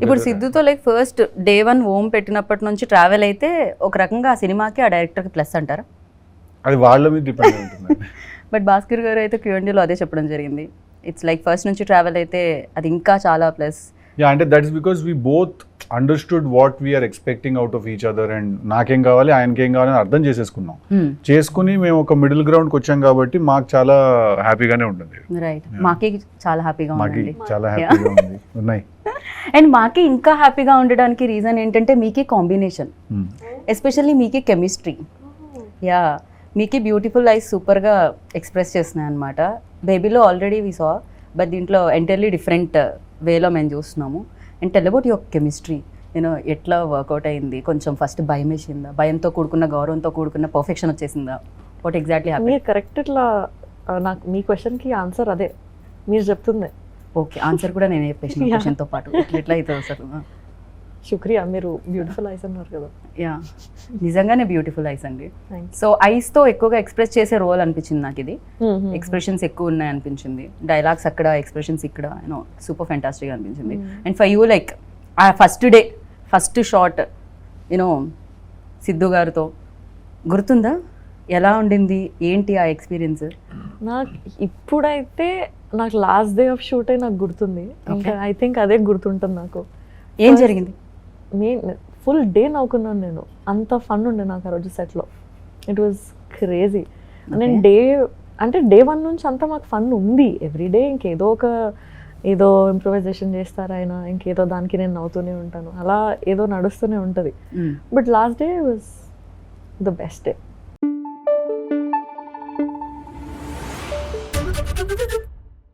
ఇప్పుడు సిద్ధుతో like first day 1 ఓం పెట్టినప్పటి నుంచి ట్రావెల్ అయితే ఒక రకంగా ఆ సినిమాకి ఆ డైరెక్టర్కి ప్లస్ అంటారా? అది వాళ్ళ మీద డిపెండ్ ఉంటుంది. బట్ భాస్కర్ గారు అయితే Q&Aలో అదే చెప్పడం జరిగింది. ఇట్స్ లైక్ ఫస్ట్ నుంచి ట్రావెల్ అయితే అది ఇంకా చాలా ప్లస్. యా, అంటే that is because we both understood what we are expecting out of each other and నాకేం కావాలి ఆయనకేం కావాలి అని అర్థం చేసేసుకున్నాం. చేసుకుని మేము ఒక మిడిల్ గ్రౌండ్కి వచ్చాం కాబట్టి మాకు చాలా హ్యాపీగానే ఉంటుంది. రైట్, మాకి చాలా హ్యాపీగా మాకి ఉంది. చాలా హ్యాపీగా ఉంది ఉన్నాయి. అండ్ మాకి ఇంకా హ్యాపీగా ఉండడానికి రీజన్ ఏంటంటే మీకి కాంబినేషన్, ఎస్పెషల్లీ మీకి కెమిస్ట్రీ. యా, మీకి బ్యూటిఫుల్ ఐస్ సూపర్గా ఎక్స్ప్రెస్ చేస్తున్నాయి అనమాట. బేబీలో ఆల్రెడీ వి సా, బట్ దీంట్లో ఎంటైర్లీ డిఫరెంట్ వేలో మేము చూస్తున్నాము. And tell about your chemistry, నేను ఎట్లా వర్కౌట్ అయింది? కొంచెం ఫస్ట్ భయం వేసిందా? భయంతో కూడుకున్న గౌరవంతో కూడుకున్న పర్ఫెక్షన్ వచ్చేసిందా? What exactly happy? మీరు కరెక్ట్ ఇట్లా నాకు మీ క్వశ్చన్కి ఆన్సర్ అదే మీరు చెప్తుంది. ఓకే, ఆన్సర్ కూడా నేను చెప్పేసిన క్వశ్చన్తో పాటు ఎట్లా అవుతుంది అసలు? శుక్రియా, మీరు బ్యూటిఫుల్ ఐస్ అన్నారు కదా. యా, నిజంగానే బ్యూటిఫుల్ ఐస్ అండి. థ్యాంక్స్. సో ఐస్తో ఎక్కువగా ఎక్స్ప్రెస్ చేసే రోల్ అనిపించింది నాకు ఇది. ఎక్స్ప్రెషన్స్ ఎక్కువ ఉన్నాయి అనిపించింది, డైలాగ్స్ అక్కడ, ఎక్స్ప్రెషన్స్ ఇక్కడ, యూనో సూపర్ ఫ్యాంటాస్టిక్ అనిపించింది. అండ్ ఫర్ యూ లైక్ ఆ first day first shot you know Siddhu గారితో గుర్తుందా? ఎలా ఉండింది, ఏంటి ఆ ఎక్స్పీరియన్స్? నాకు ఇప్పుడైతే నాకు లాస్ట్ డే ఆఫ్ షూటే నాకు గుర్తుంది. ఇంకా ఐ థింక్ అదే గుర్తుంటుంది నాకు. ఏం జరిగింది? ఫుల్ డే నవ్వుకున్నాను నేను, అంత ఫన్ ఉండే నాకు ఆ రోజు సెట్లో. It was crazy. నేను డే 1 నుంచి అంతా మాకు ఫన్ ఉంది. ఎవ్రీడే ఏదో ఇంప్రొవైజేషన్ చేస్తారు ఆయన, ఇంకేదో దానికి నేను నవ్వుతూనే ఉంటాను, అలా ఏదో నడుస్తూనే ఉంటుంది. But last day was the best day.